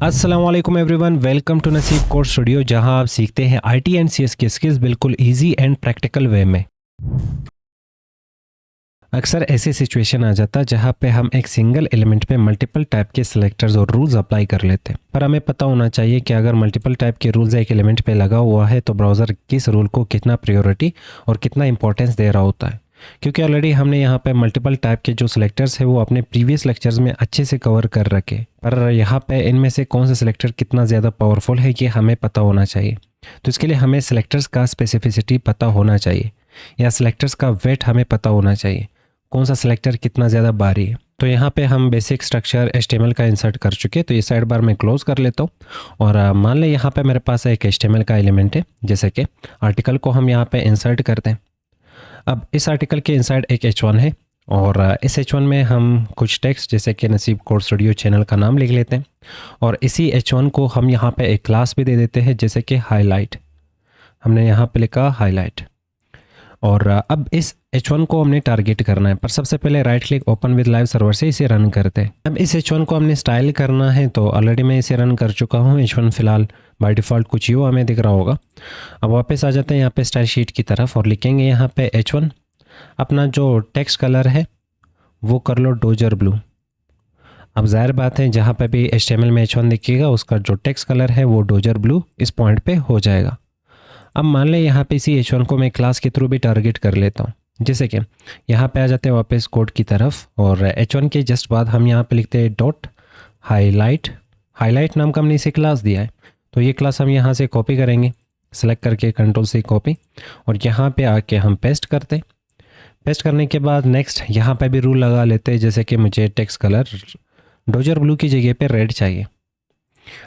अस्सलाम वालेकुम everyone, welcome to नसीब कोर्स स्टूडियो, जहां आप सीखते हैं आईटी एंड सीएस की स्किल्स बिल्कुल इजी एंड प्रैक्टिकल वे में। अक्सर ऐसी सिचुएशन आ जाता जहां पे हम एक सिंगल एलिमेंट पे मल्टीपल टाइप के सिलेक्टर्स और रूल्स अप्लाई कर लेते हैं, पर हमें पता होना चाहिए कि अगर मल्टीपल टाइप के रूल्स एक एलिमेंट पे लगा हुआ है तो ब्राउज़र किस रूल को कितना प्रायोरिटी और कितना इंपॉर्टेंस दे रहा होता है। क्योंकि ऑलरेडी हमने यहाँ पे मल्टीपल टाइप के जो सिलेक्टर्स है वो अपने प्रीवियस लेक्चर्स में अच्छे से कवर कर रखे, पर यहाँ पे इनमें से कौन सा सिलेक्टर कितना ज़्यादा पावरफुल है ये हमें पता होना चाहिए। तो इसके लिए हमें सिलेक्टर्स का स्पेसिफिसिटी पता होना चाहिए, या सिलेक्टर्स का वेट हमें पता होना चाहिए, कौन सा सिलेक्टर कितना ज़्यादा भारी है। तो यहाँ पे हम बेसिक स्ट्रक्चर HTML का इंसर्ट कर चुके, तो ये साइड बार में क्लोज कर लेता हूँ। और मान लें यहाँ पे मेरे पास एक HTML का एलिमेंट है, जैसे कि आर्टिकल को हम यहाँ पे इंसर्ट करते हैं। अब इस आर्टिकल के इनसाइड एक H1 है, और इस H1 में हम कुछ टेक्स्ट जैसे कि नसीब कोर्स स्टूडियो चैनल का नाम लिख लेते हैं, और इसी H1 को हम यहाँ पे एक क्लास भी दे देते हैं जैसे कि हाईलाइट। हमने यहाँ पे लिखा हाईलाइट, और अब इस H1 को हमने टारगेट करना है। पर सबसे पहले right click open with live server से इसे रन करते हैं। अब इस H1 को हमने स्टाइल करना है, तो ऑलरेडी मैं इसे रन कर चुका हूँ। H1 फिलहाल बाय डिफ़ॉल्ट कुछ यूँ हमें दिख रहा होगा। अब वापस आ जाते हैं यहाँ पे स्टाइल शीट की तरफ और लिखेंगे यहाँ पे H1, अपना जो टेक्स्ट कलर है वो कर लो डोजर ब्लू। अब जाहिर बात है जहाँ पे भी HTML में H1 दिखेगा उसका जो टेक्स्ट कलर है वो डोजर ब्लू इस पॉइंट पे हो जाएगा। अब मान लें यहाँ पे इसी H1 को मैं क्लास के थ्रू भी टारगेट कर लेता हूँ, जैसे कि यहाँ पे आ जाते हैं वापस कोड की तरफ, और H1 के जस्ट बाद हम यहाँ पे लिखते हैं डॉट हाईलाइट। हाईलाइट नाम का हमने इसे क्लास दिया है, तो ये क्लास हम यहाँ से कॉपी करेंगे, सेलेक्ट करके कंट्रोल से कॉपी, और यहाँ पे आके हम पेस्ट करते हैं। पेस्ट करने के बाद नेक्स्ट यहाँ पे भी रूल लगा लेते हैं, जैसे कि मुझे टेक्स्ट कलर डोजर ब्लू की जगह पे रेड चाहिए।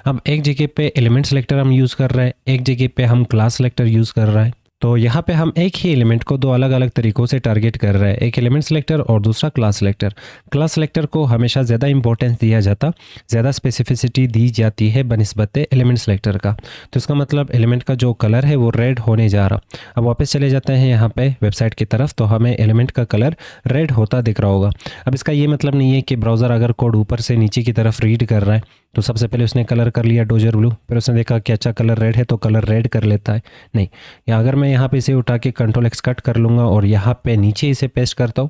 अब एक जगह पे एलिमेंट सेलेक्टर हम यूज़ कर रहे हैं, एक जगह पे हम क्लास सेलेक्टर यूज़ कर रहे हैं। तो यहाँ पे हम एक ही एलिमेंट को दो अलग अलग तरीक़ों से टारगेट कर रहे हैं, एक एलिमेंट सेलेक्टर और दूसरा क्लास सेलेक्टर। क्लास सेलेक्टर को हमेशा ज़्यादा इंपॉर्टेंस दिया जाता, ज़्यादा स्पेसिफिसिटी दी जाती है बनिस्बत एलिमेंट सेलेक्टर का। तो इसका मतलब एलिमेंट का जो कलर है वो रेड होने जा रहा। अब वापस चले जाते हैं यहाँ पे वेबसाइट की तरफ, तो हमें एलिमेंट का कलर रेड होता दिख रहा होगा। अब इसका ये मतलब नहीं है कि ब्राउज़र अगर कोड ऊपर से नीचे की तरफ रीड कर रहा है तो सबसे पहले उसने कलर कर लिया डोजर ब्लू, फिर उसने देखा कि अच्छा कलर रेड है तो कलर रेड कर लेता है। नहीं, या अगर मैं यहाँ पे इसे उठा के कंट्रोल X कट कर लूँगा और यहाँ पे नीचे इसे पेस्ट करता हूँ,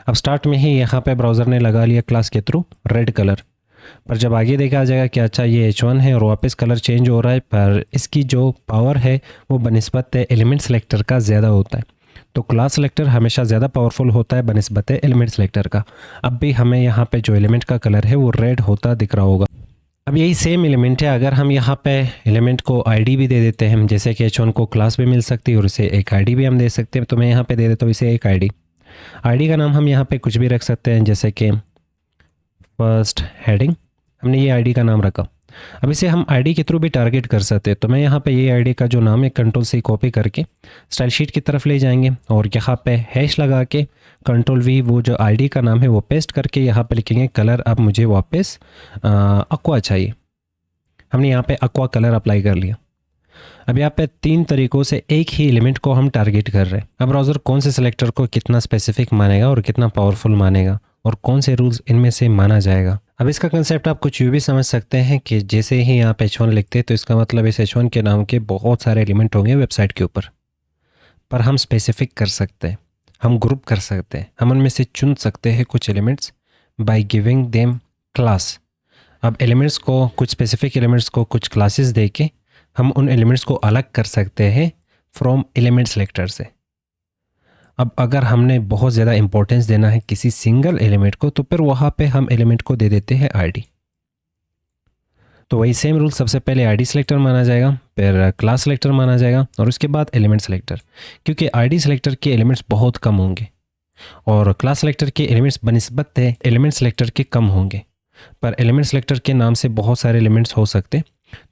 अब स्टार्ट में ही यहाँ पे ब्राउज़र ने लगा लिया क्लास के थ्रू रेड कलर। पर जब आगे देखा जाएगा कि अच्छा ये H1 है और वापस कलर चेंज हो रहा है, पर इसकी जो पावर है वो बनिस्बत एलिमेंट सेलेक्टर का ज़्यादा होता है। तो क्लास सेलेक्टर हमेशा ज़्यादा पावरफुल होता है बनिस्बत एलिमेंट सेलेक्टर का। अब भी हमें यहाँ पे जो एलिमेंट का कलर है वो रेड होता दिख रहा होगा। अब यही सेम एलिमेंट है, अगर हम यहाँ पे एलिमेंट को आईडी भी दे देते हैं, जैसे कि H1 को क्लास भी मिल सकती है और इसे एक आईडी भी हम दे सकते हैं। तो मैं यहाँ पे दे देता हूँ इसे एक आईडी। आईडी का नाम हम यहाँ पे कुछ भी रख सकते हैं, जैसे कि फर्स्ट हेडिंग, हमने ये आईडी का नाम रखा। अब इसे हम आईडी के थ्रू भी टारगेट कर सकते हैं, तो मैं यहाँ पे ये आईडी का जो नाम है कंट्रोल से कॉपी करके स्टाइल शीट की तरफ ले जाएंगे, और यहाँ पे हैश लगा के कंट्रोल V वो जो आईडी का नाम है वो पेस्ट करके यहाँ पे लिखेंगे कलर। अब मुझे वापस अक्वा चाहिए, हमने यहाँ पे अक्वा कलर अप्लाई कर लिया। अब यहाँ पे तीन तरीक़ों से एक ही एलिमेंट को हम टारगेट कर रहे हैं। अब ब्राउज़र कौन से सेलेक्टर को कितना स्पेसिफिक मानेगा और कितना पावरफुल मानेगा, और कौन से रूल्स इनमें से माना जाएगा। अब इसका कंसेप्ट आप कुछ यूँ भी समझ सकते हैं कि जैसे ही आप H1 लिखते हैं तो इसका मतलब इस H1 के नाम के बहुत सारे एलिमेंट होंगे वेबसाइट के ऊपर, पर हम स्पेसिफिक कर सकते हैं, हम ग्रुप कर सकते हैं, हम उनमें से चुन सकते हैं कुछ elements by giving them class. अब एलिमेंट्स को, कुछ स्पेसिफिक एलिमेंट्स को कुछ क्लासेस दे के हम उन एलिमेंट्स को अलग कर सकते हैं फ्रॉम एलिमेंट सेलेक्टर से। अब अगर हमने बहुत ज़्यादा इंपॉर्टेंस देना है किसी सिंगल एलिमेंट को, तो फिर वहाँ पे हम एलिमेंट को दे देते हैं आईडी। तो वही सेम रूल, सबसे पहले आईडी सेलेक्टर माना जाएगा, फिर क्लास सेलेक्टर माना जाएगा, और उसके बाद एलिमेंट सेलेक्टर। क्योंकि आईडी सेलेक्टर के एलिमेंट्स बहुत कम होंगे और क्लास सेलेक्टर के एलिमेंट्स बनिस्बत एलिमेंट सेलेक्टर के कम होंगे, पर एलिमेंट सेलेक्टर के नाम से बहुत सारे एलिमेंट्स हो सकते।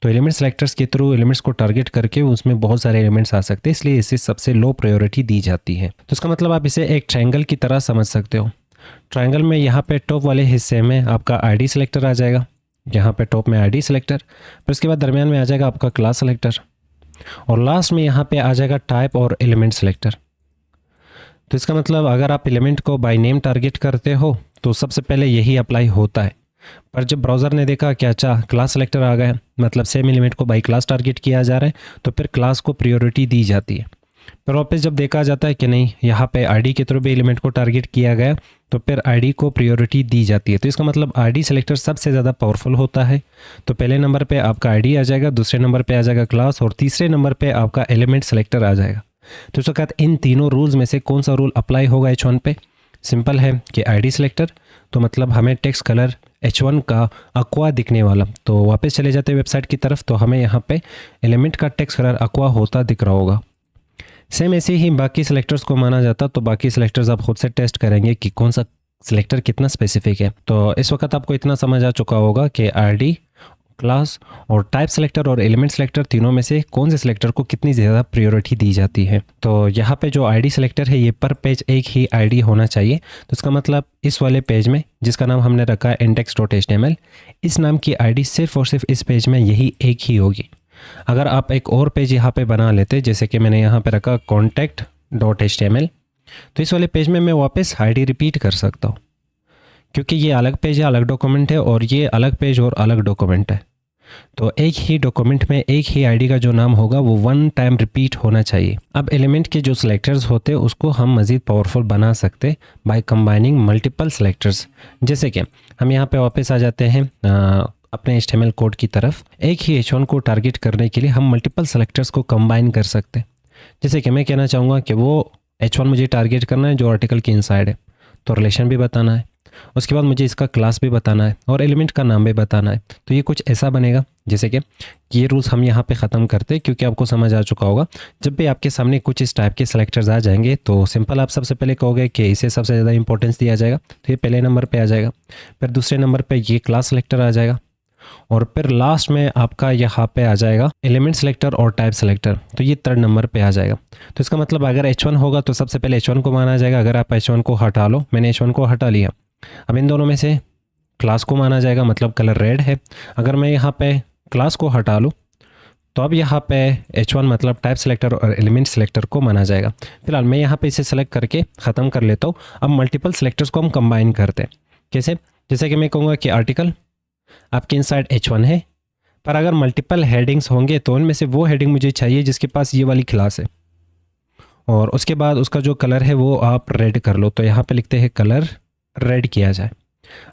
तो एलिमेंट सेलेक्टर्स के थ्रू एलिमेंट्स को टारगेट करके उसमें बहुत सारे एलिमेंट्स आ सकते हैं, इसलिए इसे सबसे लो प्रायोरिटी दी जाती है। तो इसका मतलब आप इसे एक ट्रायंगल की तरह समझ सकते हो। ट्रायंगल में यहाँ पे टॉप वाले हिस्से में आपका आईडी सेलेक्टर आ जाएगा, यहाँ पे टॉप में आईडी सेलेक्टर, फिर उसके बाद दरमियान में आ जाएगा आपका क्लास सेलेक्टर, और लास्ट में यहाँ पे आ जाएगा टाइप और एलिमेंट सेलेक्टर। तो इसका मतलब अगर आप एलिमेंट को बाय नेम टारगेट करते हो तो सबसे पहले यही अप्लाई होता है। पर जब ब्राउज़र ने देखा कि अच्छा क्लास सेलेक्टर आ गया, मतलब सेम एलिमेंट को बाई क्लास टारगेट किया जा रहा है, तो फिर क्लास को प्रायोरिटी दी जाती है। फिर वापस जब देखा जाता है कि नहीं, यहाँ पे आईडी के थ्रू भी एलिमेंट को टारगेट किया गया, तो फिर आईडी को प्रायोरिटी दी जाती है। तो इसका मतलब आईडी सेलेक्टर सबसे ज़्यादा पावरफुल होता है। तो पहले नंबर पे आपका आईडी आ जाएगा, दूसरे नंबर पे आ जाएगा क्लास, और तीसरे नंबर पे आपका एलिमेंट सेलेक्टर आ जाएगा। तो इस वक्त इन तीनों रूल्स में से कौन सा रूल अप्लाई होगा H1 पे? सिंपल है कि आईडी सेलेक्टर, तो मतलब हमें टेक्स्ट कलर H1 का अक्वा दिखने वाला। तो वापस चले जाते हैं वेबसाइट की तरफ, तो हमें यहाँ पे एलिमेंट का टेक्स्ट कलर अक्वा होता दिख रहा होगा। सेम ऐसे ही बाकी सेलेक्टर्स को माना जाता, तो बाकी सेलेक्टर्स आप खुद से टेस्ट करेंगे कि कौन सा सेलेक्टर कितना स्पेसिफिक है। तो इस वक्त आपको इतना समझ आ चुका होगा कि आईडी, क्लास और टाइप सेलेक्टर और एलिमेंट सेलेक्टर तीनों में से कौन से सेलेक्टर को कितनी ज़्यादा प्रायोरिटी दी जाती है। तो यहाँ पे जो आईडी सेलेक्टर है, ये पर पेज एक ही आईडी होना चाहिए। तो इसका मतलब इस वाले पेज में, जिसका नाम हमने रखा है index.html, इस नाम की आईडी सिर्फ और सिर्फ इस पेज में यही एक ही होगी। अगर आप एक और पेज यहाँ पे बना लेते, जैसे कि मैंने यहाँ पे रखा contact.html, तो इस वाले पेज में मैं वापस आईडी रिपीट कर सकता हूँ, क्योंकि ये अलग पेज है, अलग डॉक्यूमेंट है, और ये अलग पेज और अलग डॉक्यूमेंट है। तो एक ही डॉक्यूमेंट में एक ही आईडी का जो नाम होगा वो वन टाइम रिपीट होना चाहिए। अब एलिमेंट के जो सेलेक्टर्स होते हैं उसको हम मज़ीद पावरफुल बना सकते बाय कंबाइनिंग मल्टीपल सेलेक्टर्स। जैसे कि हम यहाँ पे वापस आ जाते हैं अपने HTML कोड की तरफ। एक ही H1 को टारगेट करने के लिए हम मल्टीपल सेलेक्टर्स को कंबाइन कर सकते हैं। जैसे कि मैं कहना चाहूँगा कि वो H1 मुझे टारगेट करना है जो आर्टिकल के इनसाइड है, तो रिलेशन भी बताना है, उसके बाद मुझे इसका क्लास भी बताना है और एलिमेंट का नाम भी बताना है। तो ये कुछ ऐसा बनेगा जैसे कि ये रूल्स हम यहाँ पे ख़त्म करते हैं, क्योंकि आपको समझ आ चुका होगा जब भी आपके सामने कुछ इस टाइप के सेलेक्टर्स आ जाएंगे तो सिंपल आप सबसे पहले कहोगे कि इसे सबसे ज़्यादा इंपॉर्टेंस दिया जाएगा, तो ये पहले नंबर पे आ जाएगा। फिर दूसरे नंबर पे ये क्लास सेलेक्टर आ जाएगा, और फिर लास्ट में आपका यहाँ पे आ जाएगा एलिमेंट सेलेक्टर और टाइप सेलेक्टर, तो ये थर्ड नंबर पे आ जाएगा। तो इसका मतलब अगर H1 होगा तो सबसे पहले H1 को माना जाएगा। अगर आप H1 को हटा लो, मैंने H1 को हटा लिया, अब इन दोनों में से क्लास को माना जाएगा, मतलब कलर रेड है। अगर मैं यहाँ पे क्लास को हटा लूँ तो अब यहाँ पे H1 मतलब टाइप सेलेक्टर और एलिमेंट सेलेक्टर को माना जाएगा। फिलहाल मैं यहाँ पे इसे सेलेक्ट करके ख़त्म कर लेता हूँ। अब मल्टीपल सेलेक्टर्स को हम कंबाइन करते हैं। कैसे? जैसे कि मैं कहूँगा कि आर्टिकल आपके इनसाइड H1 है, पर अगर मल्टीपल हेडिंग्स होंगे तो उनमें से वो हेडिंग मुझे चाहिए जिसके पास ये वाली क्लास है, और उसके बाद उसका जो कलर है वो आप रेड कर लो। तो यहाँ पे लिखते हैं कलर रेड किया जाए।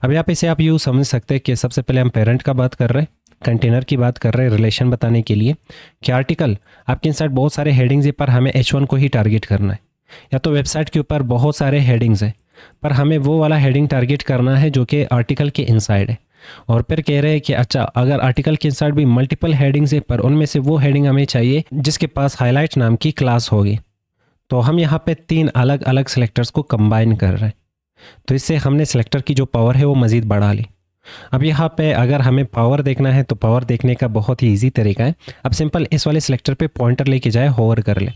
अब यहाँ पे इसे आप यूँ समझ सकते हैं कि सबसे पहले हम पेरेंट का बात कर रहे हैं, कंटेनर की बात कर रहे हैं, रिलेशन बताने के लिए कि आर्टिकल आपके इनसाइड बहुत सारे हेडिंग्स है, पर हमें H1 को ही टारगेट करना है। या तो वेबसाइट के ऊपर बहुत सारे हेडिंग्स हैं, पर हमें वो वाला हेडिंग टारगेट करना है जो कि आर्टिकल के इनसाइड है। और फिर कह रहे हैं कि अच्छा अगर आर्टिकल के इनसाइड भी मल्टीपल हेडिंग्स है, पर उनमें से वो हेडिंग हमें चाहिए जिसके पास हाईलाइट नाम की क्लास होगी। तो हम यहाँ पे 3 अलग अलग सेलेक्टर्स को कंबाइन कर रहे हैं, तो इससे हमने सेलेक्टर की जो पावर है वो मज़ीद बढ़ा ली। अब यहाँ पे अगर हमें पावर देखना है तो पावर देखने का बहुत ही इजी तरीका है। अब सिंपल इस वाले सेलेक्टर पे पॉइंटर लेके जाए, होवर कर ले।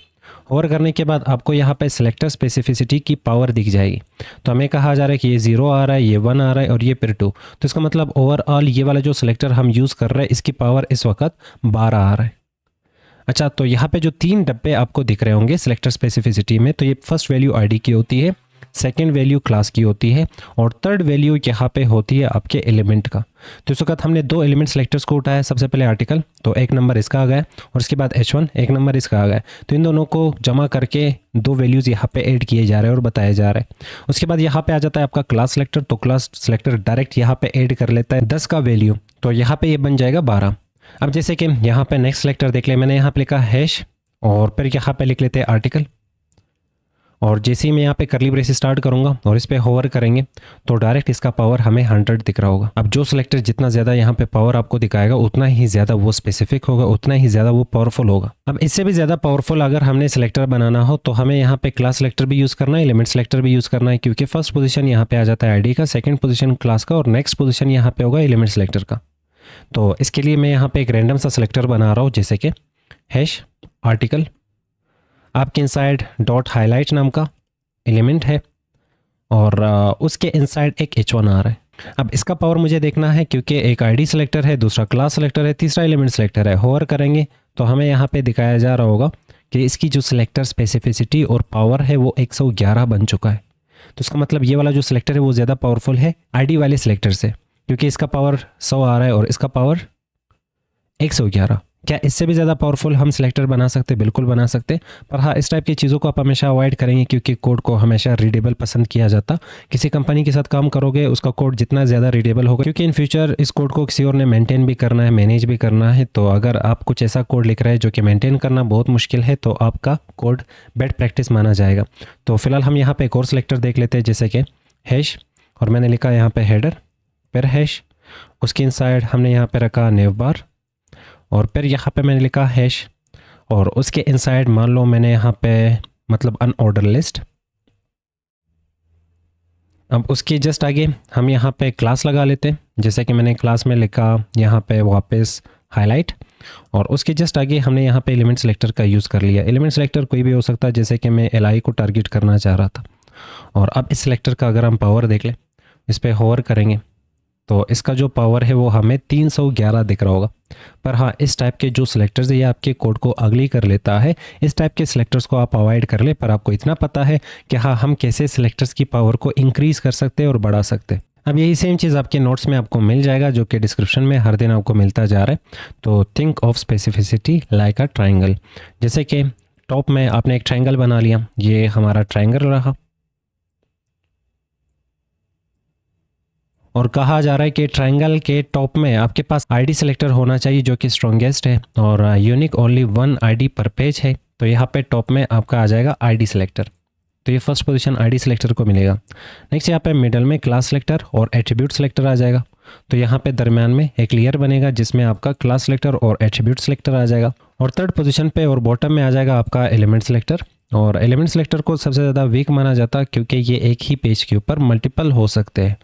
होवर करने के बाद आपको यहाँ पे सेलेक्टर स्पेसिफिसिटी की पावर दिख जाएगी। तो हमें कहा जा रहा है कि ये 0 आ रहा है, ये 1 आ रहा है और ये फिर 2। तो इसका मतलब ओवरऑल ये वाला जो सेलेक्टर हम यूज़ कर रहे हैं इसकी पावर इस वक्त 12 आ रहा है। अच्छा, तो यहाँ पे जो 3 डब्बे आपको दिख रहे होंगे सेलेक्टर स्पेसिफिसिटी में, तो ये फर्स्ट वैल्यू आईडी की होती है, सेकंड वैल्यू क्लास की होती है, और थर्ड वैल्यू यहाँ पे होती है आपके एलिमेंट का। तो इस वक्त हमने 2 एलिमेंट सेलेक्टर्स को उठाया। सबसे पहले आर्टिकल, तो एक नंबर इसका आ गया, और उसके बाद H1 एक नंबर इसका आ गया। तो इन दोनों को जमा करके 2 वैल्यूज़ यहाँ पे ऐड किए जा रहे हैं और बताया जा रहा है। उसके बाद यहाँ पे आ जाता है आपका क्लास सेलेक्टर, तो क्लास सेलेक्टर डायरेक्ट यहाँ पे ऐड कर लेता है 10 का वैल्यू, तो यहाँ पे ये बन जाएगा 12। अब जैसे कि यहाँ पे नेक्स्ट सेलेक्टर देख ले, मैंने यहाँ पे लिखा हैश, और फिर यहाँ पे लिख लेते हैं आर्टिकल, और जैसे ही मैं यहाँ पे करली ब्रेस स्टार्ट करूँगा और इस पे होवर करेंगे तो डायरेक्ट इसका पावर हमें 100 दिख रहा होगा। अब जो सेलेक्टर जितना ज़्यादा यहाँ पे पावर आपको दिखाएगा उतना ही ज़्यादा वो स्पेसिफिक होगा, उतना ही ज़्यादा वो पावरफुल होगा। अब इससे भी ज़्यादा पावरफुल अगर हमने सेलेक्टर बनाना हो तो हमें यहाँ पे क्लास सेलेक्टर भी यूज़ करना है, एलिमेंट सेलेक्टर भी यूज़ करना है, क्योंकि फर्स्ट पोजीशन यहाँ पे आ जाता है आईडी का, सेकंड पोजीशन क्लास का, और नेक्स्ट पोजीशन यहाँ पे होगा एलिमेंट सेलेक्टर का। तो इसके लिए मैं यहाँ पे एक रैंडम सा सेलेक्टर बना रहा हूँ, जैसे कि हैश आर्टिकल, आपके इनसाइड डॉट हाईलाइट नाम का एलिमेंट है, और उसके इनसाइड एक H1 आ रहा है। अब इसका पावर मुझे देखना है, क्योंकि एक आईडी सेलेक्टर है, दूसरा क्लास सेलेक्टर है, तीसरा एलिमेंट सेलेक्टर है। होवर करेंगे तो हमें यहाँ पे दिखाया जा रहा होगा कि इसकी जो सेलेक्टर स्पेसिफिसिटी और पावर है वो 111 बन चुका है। तो इसका मतलब ये वाला जो सेलेक्टर है वो ज़्यादा पावरफुल है आईडी वाले सेलेक्टर से, क्योंकि इसका पावर 100 आ रहा है और इसका पावर 111। क्या इससे भी ज़्यादा पावरफुल हम सिलेक्टर बना सकते? बिल्कुल बना सकते, पर हाँ इस टाइप की चीज़ों को आप हमेशा अवॉइड करेंगे क्योंकि कोड को हमेशा रीडेबल पसंद किया जाता। किसी कंपनी के साथ काम करोगे उसका कोड जितना ज़्यादा रीडेबल होगा, क्योंकि इन फ्यूचर इस कोड को किसी और ने मेंटेन भी करना है, मैनेज भी करना है। तो अगर आप कुछ ऐसा कोड लिख रहे हैं जो कि मेंटेन करना बहुत मुश्किल है तो आपका कोड बैड प्रैक्टिस माना जाएगा। तो फिलहाल हम यहाँ पर एक और सिलेक्टर देख लेते हैं, जैसे कि हैश, और मैंने लिखा यहाँ पर हेडर फिर हैश, उसके इनसाइड हमने यहाँ पर रखा नेव बार, और फिर यहाँ पे मैंने लिखा हैश, और उसके इनसाइड मान लो मैंने यहाँ पे मतलब अनऑर्डर लिस्ट। अब उसके जस्ट आगे हम यहाँ पे क्लास लगा लेते हैं, जैसे कि मैंने क्लास में लिखा यहाँ पे वापस हाईलाइट, और उसके जस्ट आगे हमने यहाँ पे एलिमेंट सेलेक्टर का यूज़ कर लिया। एलिमेंट सेलेक्टर कोई भी हो सकता है, जैसे कि मैं एल को टारगेट करना चाह रहा था। और अब इस सेलेक्टर का अगर हम पावर देख लें, इस पर होवर करेंगे तो इसका जो पावर है वो हमें 311 दिख रहा होगा। पर हाँ इस टाइप के जो सिलेक्टर्स है ये आपके कोड को अगली कर लेता है। इस टाइप के सिलेक्टर्स को आप अवॉइड कर ले, पर आपको इतना पता है कि हाँ हम कैसे सिलेक्टर्स की पावर को इंक्रीज कर सकते हैं और बढ़ा सकते हैं। अब यही सेम चीज़ आपके नोट्स में आपको मिल जाएगा, जो कि डिस्क्रिप्शन में हर दिन आपको मिलता जा रहा है। तो think of specificity like a triangle, जैसे कि टॉप में आपने एक ट्राइंगल बना लिया, ये हमारा ट्राइंगल रहा, और कहा जा रहा है कि ट्रायंगल के टॉप में आपके पास आईडी सेलेक्टर होना चाहिए जो कि स्ट्रॉन्गेस्ट है, और यूनिक ओनली 1 आईडी पर पेज है। तो यहाँ पे टॉप में आपका आ जाएगा आईडी सेलेक्टर, तो ये फर्स्ट पोजीशन आईडी सेलेक्टर को मिलेगा। नेक्स्ट यहाँ पे मिडल में क्लास सेलेक्टर और एट्रीब्यूट सेलेक्टर आ जाएगा। तो यहाँ पे दरम्यान में एक लेयर बनेगा जिसमें आपका क्लास सेलेक्टर और एट्रीब्यूट सेलेक्टर आ जाएगा, और थर्ड पोजीशन पे और बॉटम में आ जाएगा आपका एलिमेंट सेलेक्टर। और एलिमेंट सेलेक्टर को सबसे ज़्यादा वीक माना जाता क्योंकि ये एक ही पेज के ऊपर मल्टीपल हो सकते हैं,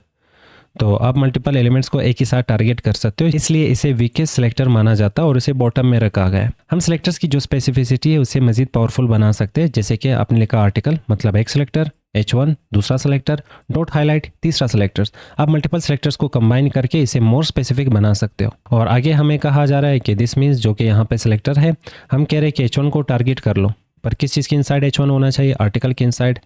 तो आप मल्टीपल एलिमेंट्स को एक ही साथ टारगेट कर सकते हो, इसलिए इसे वीकेस्ट सिलेक्टर माना जाता है और इसे बॉटम में रखा गया है। हम सिलेक्टर्स की जो स्पेसिफिसिटी है उसे मजीद पावरफुल बना सकते हैं, जैसे कि आपने लिखा आर्टिकल मतलब एक सिलेक्टर, H1 दूसरा सेलेक्टर, डॉट हाईलाइट तीसरा सेलेक्टर्स। आप मल्टीपल सेलेक्टर्स को कंबाइन करके इसे मोर स्पेसिफिक बना सकते हो। और आगे हमें कहा जा रहा है कि दिस मीन्स, जो कि यहाँ पे सिलेक्टर है, हम कह रहे हैं कि H1 को टारगेट कर लो, पर किस चीज़ के इनसाइड H1 होना चाहिए? आर्टिकल के इनसाइड।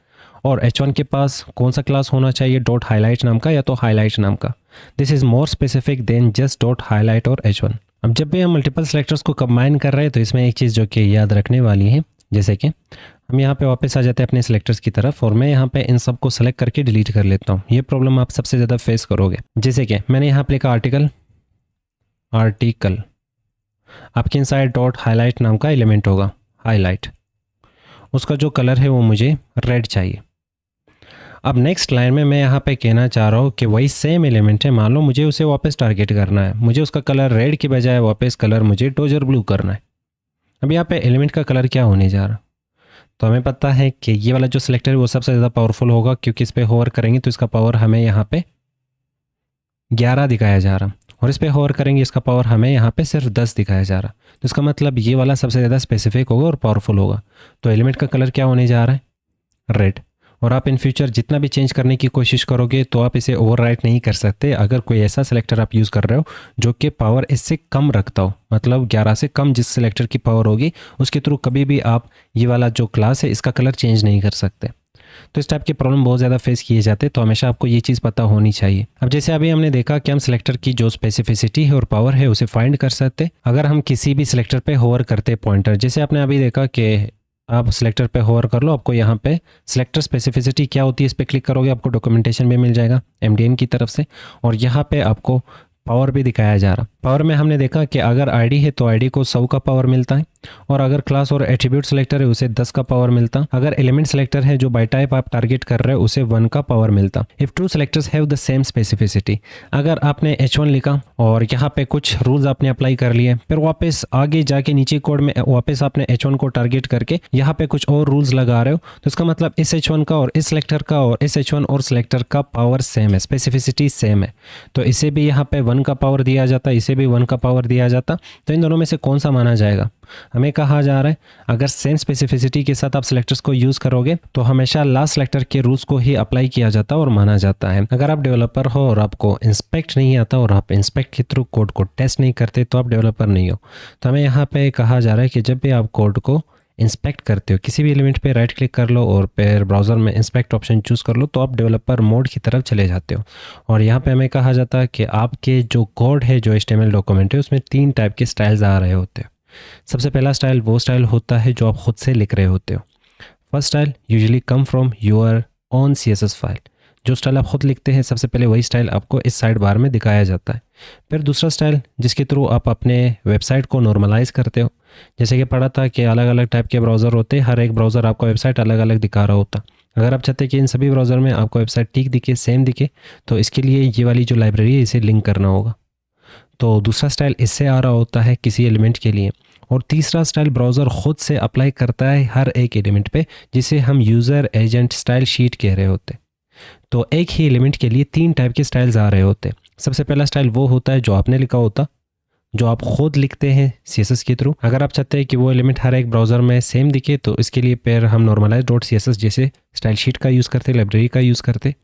और H1 के पास कौन सा क्लास होना चाहिए? डॉट हाईलाइट नाम का या तो हाईलाइट नाम का। This is more specific than just dot highlight और H1। अब जब भी हम मल्टीपल सेलेक्टर्स को कंबाइन कर रहे हैं तो इसमें एक चीज़ जो कि याद रखने वाली है, जैसे कि हम यहाँ पे वापस आ जाते हैं अपने सेलेक्टर्स की तरफ, और मैं यहाँ पे इन सब को सेलेक्ट करके डिलीट कर लेता हूँ। ये प्रॉब्लम आप सबसे ज़्यादा फेस करोगे। जैसे कि मैंने यहाँ पे लिखा आर्टिकल, आपके इनसाइड डॉट हाईलाइट नाम का एलिमेंट होगा, हाईलाइट, उसका जो कलर है वो मुझे रेड चाहिए। अब नेक्स्ट लाइन में मैं यहाँ पे कहना चाह रहा हूँ कि वही सेम एलिमेंट है, मान लो मुझे उसे वापस टारगेट करना है, मुझे उसका कलर रेड के बजाय वापस कलर मुझे डोजर ब्लू करना है। अब यहाँ पे एलिमेंट का कलर क्या होने जा रहा, तो हमें पता है कि ये वाला जो सिलेक्टर है वो सबसे ज़्यादा पावरफुल होगा, क्योंकि इस पर होवर करेंगे तो इसका पावर हमें यहाँ पे 11 दिखाया जा रहा, और इस पर होवर करेंगे इसका पावर हमें यहाँ पे सिर्फ 10 दिखाया जा रहा। तो इसका मतलब ये वाला सबसे ज़्यादा स्पेसिफिक होगा और पावरफुल होगा। तो एलिमेंट का कलर क्या होने जा रहा है? रेड। और आप इन फ्यूचर जितना भी चेंज करने की कोशिश करोगे तो आप इसे ओवरराइट नहीं कर सकते अगर कोई ऐसा सिलेक्टर आप यूज़ कर रहे हो जो कि पावर इससे कम रखता हो, मतलब 11 से कम जिस सिलेक्टर की पावर होगी उसके थ्रू कभी भी आप ये वाला जो क्लास है इसका कलर चेंज नहीं कर सकते। तो इस टाइप के प्रॉब्लम बहुत ज़्यादा फेस किए जाते हैं, तो हमेशा आपको ये चीज़ पता होनी चाहिए। अब जैसे अभी हमने देखा कि हम सिलेक्टर की जो स्पेसिफिसिटी है और पावर है उसे फाइंड कर सकते अगर हम किसी भी सिलेक्टर पे होवर करते पॉइंटर। जैसे आपने अभी देखा कि आप सिलेक्टर पे होवर कर लो, आपको यहाँ पे सिलेक्टर स्पेसिफिसिटी क्या होती है इस पर क्लिक करोगे, आपको डॉक्यूमेंटेशन भी मिल जाएगा MDN की तरफ से, और यहाँ पे आपको पावर भी दिखाया जा रहा। पावर में हमने देखा कि अगर आईडी है तो आईडी को 100 का पावर मिलता है, और अगर क्लास और एट्रीब्यूट सेलेक्टर है उसे 10 का पावर मिलता। अगर एलिमेंट सेलेक्टर है जो बाय टाइप आप टारगेट कर रहे हो उसे 1 का पावर मिलता। If two selectors have the same specificity, अगर आपने H1 लिखा और यहाँ पे कुछ रूल्स आपने अप्लाई कर लिए, फिर वापस आगे जाके नीचे कोड में वापस आपने H1 को टारगेट करके यहाँ पे कुछ और रूल्स लगा रहे हो, तो इसका मतलब इस H1 का और इस सेलेक्टर का और इस H1 और सेलेक्टर का पावर सेम है, स्पेसिफिसिटी सेम है। तो इसे भी यहाँ पे 1 का पावर दिया जाता, इसे भी 1 का पावर दिया जाता। तो इन दोनों में से कौन सा माना जाएगा? हमें कहा जा रहा है अगर सेम स्पेसिफिसिटी के साथ आप सिलेक्टर्स को यूज करोगे तो हमेशा लास्ट सिलेक्टर के रूल्स को ही अप्लाई किया जाता है और माना जाता है। अगर आप डेवलपर हो और आपको इंस्पेक्ट नहीं आता और आप इंस्पेक्ट के थ्रू कोड को टेस्ट नहीं करते तो आप डेवलपर नहीं हो। तो हमें यहाँ पे कहा जा रहा है कि जब भी आप कोड को इंस्पेक्ट करते हो, किसी भी एलिमेंट पे राइट क्लिक कर लो और फिर ब्राउज़र में इंस्पेक्ट ऑप्शन चूज़ कर लो, तो आप डेवलपर मोड की तरफ चले जाते हो। और यहाँ पे हमें कहा जाता है कि आपके जो कोड है, जो HTML डॉक्यूमेंट है, उसमें 3 टाइप के स्टाइल्स आ रहे होते हैं। सबसे पहला स्टाइल वो स्टाइल होता है जो आप खुद से लिख रहे होते हो। First style usually come from your own CSS file. जो स्टाइल आप खुद लिखते हैं, सबसे पहले वही स्टाइल आपको इस साइड बार में दिखाया जाता है। फिर दूसरा स्टाइल जिसके थ्रू आप अपने वेबसाइट को नॉर्मलाइज करते हो। जैसे कि पढ़ा था कि अलग अलग टाइप के ब्राउज़र होते हैं, हर एक ब्राउज़र आपको वेबसाइट अलग अलग दिखा रहा होता। अगर आप चाहते हैं कि इन सभी ब्राउज़र में आपको वेबसाइट ठीक दिखे, सेम दिखे, तो इसके लिए ये वाली जो लाइब्रेरी है, इसे लिंक करना होगा। तो दूसरा स्टाइल इससे आ रहा होता है किसी एलिमेंट के लिए। और तीसरा स्टाइल ब्राउज़र खुद से अप्लाई करता है हर एक एलिमेंट पे, जिसे हम यूज़र एजेंट स्टाइल शीट कह रहे होते। तो एक ही एलिमेंट के लिए 3 टाइप के स्टाइल्स आ रहे होते। सबसे पहला स्टाइल वो होता है जो आपने लिखा होता, जो आप खुद लिखते हैं CSS के थ्रू। अगर आप चाहते हैं कि वो एलिमेंट हर एक ब्राउज़र में सेम दिखे, तो इसके लिए फिर हम normalize.css जैसे स्टाइल शीट का यूज़ करते, लाइब्रेरी का यूज़ करते।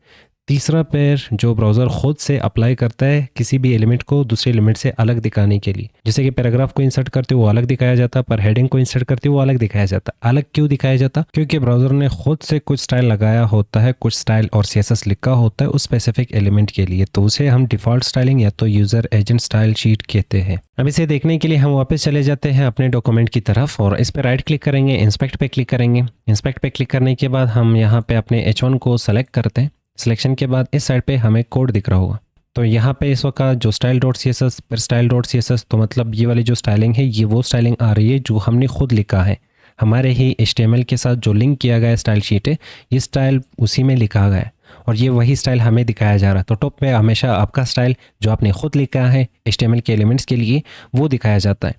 तीसरा पैर जो ब्राउज़र खुद से अप्लाई करता है किसी भी एलिमेंट को दूसरे एलिमेंट से अलग दिखाने के लिए। जैसे कि पैराग्राफ को इंसर्ट करते वो अलग दिखाया जाता, पर हेडिंग को इंसर्ट करते वो अलग दिखाया जाता। अलग क्यों दिखाया जाता? क्योंकि ब्राउज़र ने खुद से कुछ स्टाइल लगाया होता है, कुछ स्टाइल और CSS लिखा होता है उस स्पेसिफिक एलिमेंट के लिए, तो उसे हम डिफ़ॉल्ट स्टाइलिंग या तो यूज़र एजेंट स्टाइल शीट कहते हैं। अब इसे देखने के लिए हम वापस चले जाते हैं अपने डॉक्यूमेंट की तरफ और इस पर राइट क्लिक करेंगे, इंस्पेक्ट पे क्लिक करेंगे। इंस्पेक्ट पे क्लिक करने के बाद हम यहाँ पे अपने H1 को सेलेक्ट करते हैं। सिलेक्शन के बाद इस साइड पे हमें कोड दिख रहा होगा। तो यहाँ पे इस वक्त जो style.css फिर style.css, तो मतलब ये वाली जो स्टाइलिंग है, ये वो स्टाइलिंग आ रही है जो हमने खुद लिखा है। हमारे ही HTML के साथ जो लिंक किया गया स्टाइल शीट है, ये स्टाइल उसी में लिखा गया है और ये वही स्टाइल हमें दिखाया जा रहा है। तो टॉप में हमेशा आपका स्टाइल जो आपने खुद लिखा है HTML के एलिमेंट्स के लिए, वो दिखाया जाता है।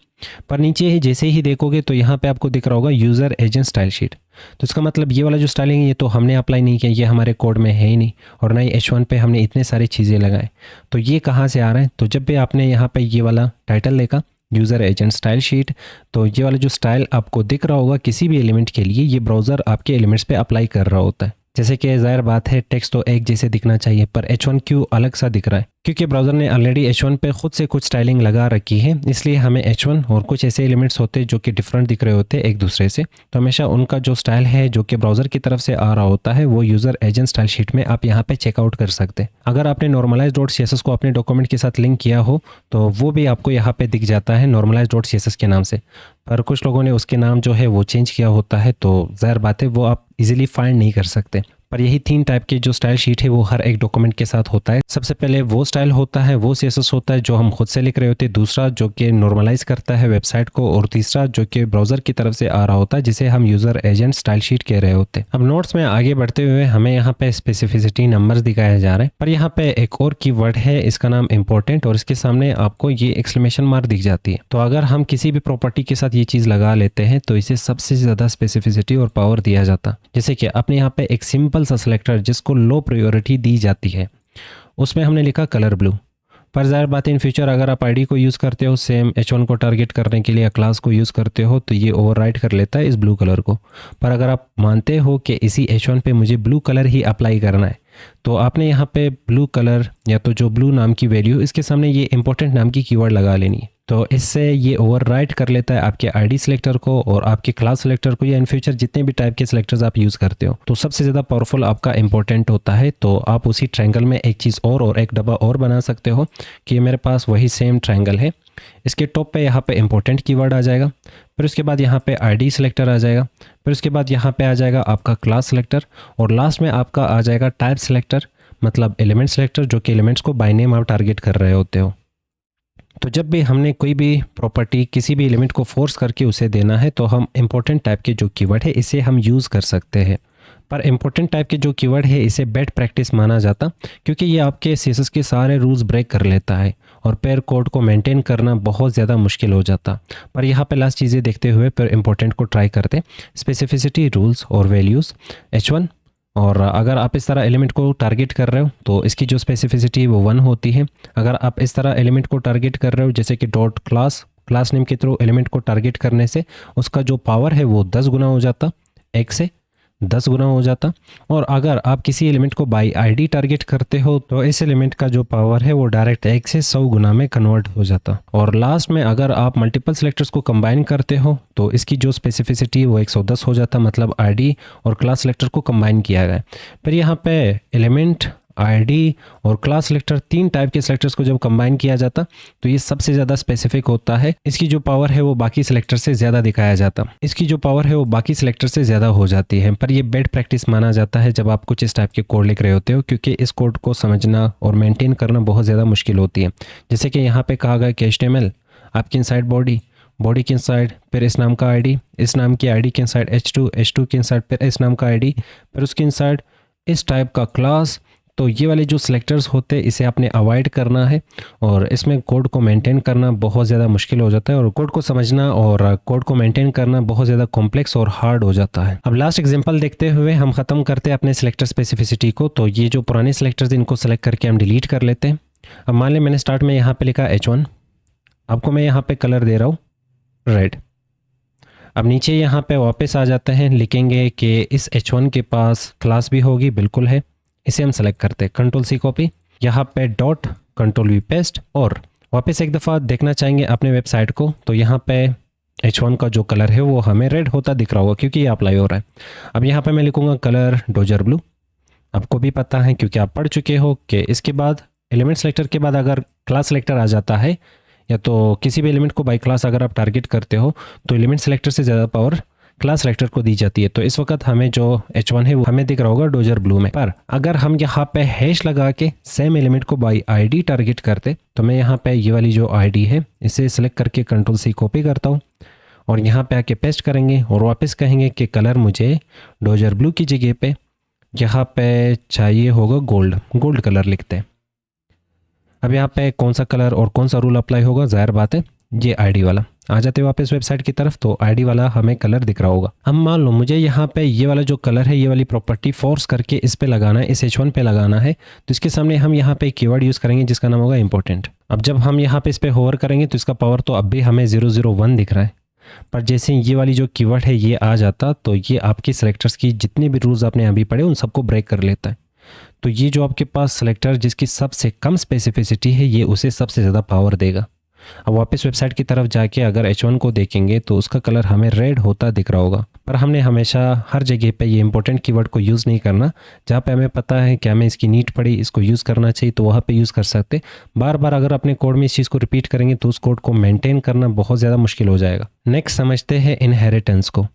पर नीचे ही जैसे ही देखोगे तो यहाँ पे आपको दिख रहा होगा यूज़र एजेंट स्टाइल शीट। तो इसका मतलब ये वाला जो स्टाइलिंग है, ये तो हमने अप्लाई नहीं किया, ये हमारे कोड में है ही नहीं, और ना ही H1 पे हमने इतने सारी चीज़ें लगाए। तो ये कहाँ से आ रहा है? तो जब भी आपने यहाँ पे ये वाला टाइटल देखा यूज़र एजेंट स्टाइल शीट, तो ये वाला जो स्टाइल आपको दिख रहा होगा किसी भी एलिमेंट के लिए, ये ब्राउज़र आपके एलिमेंट्स पे अप्लाई कर रहा होता है। जैसे कि ज़ाहिर बात है टेक्स्ट तो एक जैसे दिखना चाहिए, पर H1 क्यों अलग सा दिख रहा है? क्योंकि ब्राउज़र ने ऑलरेडी H1 पे खुद से कुछ स्टाइलिंग लगा रखी है, इसलिए हमें H1 और कुछ ऐसे एलिमेंट्स होते हैं जो कि डिफरेंट दिख रहे होते हैं एक दूसरे से। तो हमेशा उनका जो स्टाइल है जो कि ब्राउज़र की तरफ से आ रहा होता है, वो यूज़र एजेंट स्टाइल शीट में आप यहाँ पे चेकआउट कर सकते हैं। अगर आपने normalize.css को अपने डॉक्यूमेंट के साथ लिंक किया हो, तो वो भी आपको यहाँ पे दिख जाता है normalize.css के नाम से। पर कुछ लोगों ने उसके नाम जो है वो चेंज किया होता है, तो ज़ाहिर बात है वो आप इजीली फाइंड नहीं कर सकते। पर यही 3 टाइप के जो स्टाइल शीट है वो हर एक डॉक्यूमेंट के साथ होता है। सबसे पहले वो स्टाइल होता है, वो CSS होता है जो हम खुद से लिख रहे होते हैं। दूसरा जो कि नॉर्मलाइज करता है वेबसाइट को, और तीसरा जो कि ब्राउज़र की तरफ से आ रहा होता है जिसे हम यूज़र एजेंट स्टाइल शीट कह रहे होते हैं। अब नोट्स में आगे बढ़ते हुए हमें यहाँ पे स्पेसिफिसिटी नंबर्स दिखाया जा रहा है, पर यहाँ पे एक और कीवर्ड है, इसका नाम इंपॉर्टेंट, और इसके सामने आपको ये एक्सक्लेमेशन मार्क दिख जाती है। तो अगर हम किसी भी प्रॉपर्टी के साथ ये चीज़ लगा लेते हैं तो इसे सबसे ज़्यादा स्पेसिफिसिटी और पावर दिया जाता। जैसे कि अपने यहाँ पे एक सिंपल सा सेलेक्टर को लो प्रायोरिटी दी जाती है, उसमें हमने लिखा कलर ब्लू। पर ज़ाहिर बात है इन फ्यूचर अगर आप आईडी को यूज़ करते हो सेम H1 को टारगेट करने के लिए या क्लास को यूज़ करते हो, तो ये ओवरराइड कर लेता है इस ब्लू कलर को। पर अगर आप मानते हो कि इसी H1 पे मुझे ब्लू कलर ही अप्लाई करना है, तो आपने यहाँ पे ब्लू कलर या तो जो ब्लू नाम की वैल्यू, इसके सामने ये इंपॉर्टेंट नाम की कीवर्ड लगा लेनी है। तो इससे ये ओवरराइड कर लेता है आपके आईडी सिलेक्टर को और आपके क्लास सिलेक्टर को, या इन फ्यूचर जितने भी टाइप के सिलेक्टर्स आप यूज़ करते हो। तो सबसे ज़्यादा पावरफुल आपका इंपॉर्टेंट होता है। तो आप उसी ट्रायंगल में एक चीज़ और एक डब्बा और बना सकते हो कि मेरे पास वही सेम ट्रायंगल है, इसके टॉप पे यहाँ पे इंपॉर्टेंट कीवर्ड आ जाएगा, फिर उसके बाद यहाँ पे आईडी सिलेक्टर आ जाएगा, फिर उसके बाद यहाँ पे आ जाएगा आपका क्लास सिलेक्टर, और लास्ट में आपका आ जाएगा टाइप सिलेक्टर, मतलब एलिमेंट सिलेक्टर, जो कि एलिमेंट्स को बाय नेम आप टारगेट कर रहे होते हो। तो जब भी हमने कोई भी प्रॉपर्टी किसी भी एलिमेंट को फोर्स करके उसे देना है, तो हम इंपॉर्टेंट टाइप के जो कीवर्ड है इसे हम यूज़ कर सकते हैं। पर इंपॉर्टेंट टाइप के जो कीवर्ड है इसे बैड प्रैक्टिस माना जाता, क्योंकि ये आपके CSS के सारे रूल्स ब्रेक कर लेता है और फिर कोड को मेंटेन करना बहुत ज़्यादा मुश्किल हो जाता। पर यहाँ पे लास्ट चीज़ें देखते हुए फिर इंपॉर्टेंट को ट्राई करते, स्पेसिफिसिटी, रूल्स और वैल्यूज़ H1। और अगर आप इस तरह एलिमेंट को टारगेट कर रहे हो तो इसकी जो स्पेसिफिसिटी वो 1 होती है। अगर आप इस तरह एलिमेंट को टारगेट कर रहे हो जैसे कि डॉट क्लास नेम के थ्रू एलिमेंट को टारगेट करने से उसका जो पावर है वो 10 गुना हो जाता 1 से। 10 गुना हो जाता। और अगर आप किसी एलिमेंट को बाई आईडी टारगेट करते हो तो इस एलिमेंट का जो पावर है वो डायरेक्ट 1 से 100 गुना में कन्वर्ट हो जाता। और लास्ट में अगर आप मल्टीपल सिलेक्टर्स को कंबाइन करते हो तो इसकी जो स्पेसिफिसिटी है वो 110 हो जाता, मतलब आईडी और क्लास सिलेक्टर को कंबाइन किया गया। फिर यहाँ पे एलिमेंट, आईडी और क्लास सिलेक्टर, 3 टाइप के सिलेक्टर्स को जब कंबाइन किया जाता तो ये सबसे ज़्यादा स्पेसिफिक होता है। इसकी जो पावर है वो बाकी सिलेक्टर से ज़्यादा दिखाया जाता, इसकी जो पावर है वो बाकी सिलेक्टर से ज़्यादा हो जाती है। पर ये बेड प्रैक्टिस माना जाता है जब आप कुछ इस टाइप के कोड लिख रहे होते हो, क्योंकि इस कोड को समझना और मेंटेन करना बहुत ज़्यादा मुश्किल होती है। जैसे कि यहाँ पे कहा गया कि HTML आपकी इनसाइड बॉडी के इनसाइड फिर इस नाम का आईडी, इस नाम की आईडी के इनसाइड H2 के इनसाइड फिर इस नाम का आईडी, फिर उसके इनसाइड इस टाइप का क्लास। तो ये वाले जो सिलेक्टर्स होते हैं इसे आपने अवॉइड करना है और इसमें कोड को मेंटेन करना बहुत ज़्यादा मुश्किल हो जाता है और कोड को समझना और कोड को मेंटेन करना बहुत ज़्यादा कॉम्प्लेक्स और हार्ड हो जाता है। अब लास्ट एग्जांपल देखते हुए हम ख़त्म करते हैं अपने सिलेक्टर स्पेसिफिसिटी को। तो ये जो पुराने सिलेक्टर्स इनको सेलेक्ट करके हम डिलीट कर लेते हैं। अब मान लें मैंने स्टार्ट में यहाँ पर लिखा H1, आपको मैं यहाँ पर कलर दे रहा हूँ रेड। अब नीचे यहाँ पे वापस आ जाते हैं, लिखेंगे कि इस H1 के पास क्लास भी होगी, बिल्कुल है। इसे हम सेलेक्ट करते हैं, Ctrl+C कॉपी, यहाँ पे डॉट Ctrl+V पेस्ट। और वापस एक दफ़ा देखना चाहेंगे अपने वेबसाइट को तो यहाँ पे H1 का जो कलर है वो हमें रेड होता दिख रहा होगा क्योंकि ये अप्लाई हो रहा है। अब यहाँ पे मैं लिखूँगा कलर डोजर ब्लू। आपको भी पता है क्योंकि आप पढ़ चुके हो कि इसके बाद एलिमेंट सेलेक्टर के बाद अगर क्लास सेलेक्टर आ जाता है या तो किसी भी एलिमेंट को बाई क्लास अगर आप टारगेट करते हो तो एलिमेंट सेलेक्टर से ज़्यादा पावर क्लास सेलेक्टर को दी जाती है। तो इस वक्त हमें जो H1 है वो हमें दिख रहा होगा डोजर ब्लू में। पर अगर हम यहाँ पे हैश लगा के सेम एलिमेंट को बाई आईडी टारगेट करते तो मैं यहाँ पे ये वाली जो आईडी है इसे सिलेक्ट करके Ctrl+C कॉपी करता हूँ और यहाँ पे आके पेस्ट करेंगे और वापस कहेंगे कि कलर मुझे डोजर ब्लू की जगह पे यहाँ पे चाहिए होगा गोल्ड कलर लिखते हैं। अब यहाँ पे कौन सा कलर और कौन सा रूल अप्लाई होगा, जाहिर बात है ये आईडी वाला। आ जाते वापस वेबसाइट की तरफ तो आईडी वाला हमें कलर दिख रहा होगा। अब मान लो मुझे यहाँ पे ये वाला जो कलर है ये वाली प्रॉपर्टी फोर्स करके इस पे लगाना है, इस H1 पे लगाना है। तो इसके सामने हम यहाँ पे कीवर्ड यूज़ करेंगे जिसका नाम होगा इंपॉर्टेंट। अब जब हम यहाँ पे इस पे होवर करेंगे तो इसका पावर तो अब भी हमें 001 दिख रहा है, पर जैसे ये वाली जो कीवर्ड है ये आ जाता तो ये आपकी सेलेक्टर्स की जितने भी रूल्स आपने अभी पढ़े उन सबको ब्रेक कर लेता है। तो ये जो आपके पास सेलेक्टर जिसकी सबसे कम स्पेसिफिसिटी है ये उसे सबसे ज़्यादा पावर देगा। अब वापस वेबसाइट की तरफ जाके अगर H1 को देखेंगे तो उसका कलर हमें रेड होता दिख रहा होगा। पर हमने हमेशा हर जगह पे ये इंपॉर्टेंट कीवर्ड को यूज़ नहीं करना। जहाँ पे हमें पता है कि हमें इसकी नीड पड़ी, इसको यूज़ करना चाहिए तो वहाँ पे यूज़ कर सकते। बार बार अगर अपने कोड में इस चीज़ को रिपीट करेंगे तो उस कोड को मेंटेन करना बहुत ज़्यादा मुश्किल हो जाएगा। नेक्स्ट समझते हैं इनहेरिटेंस को।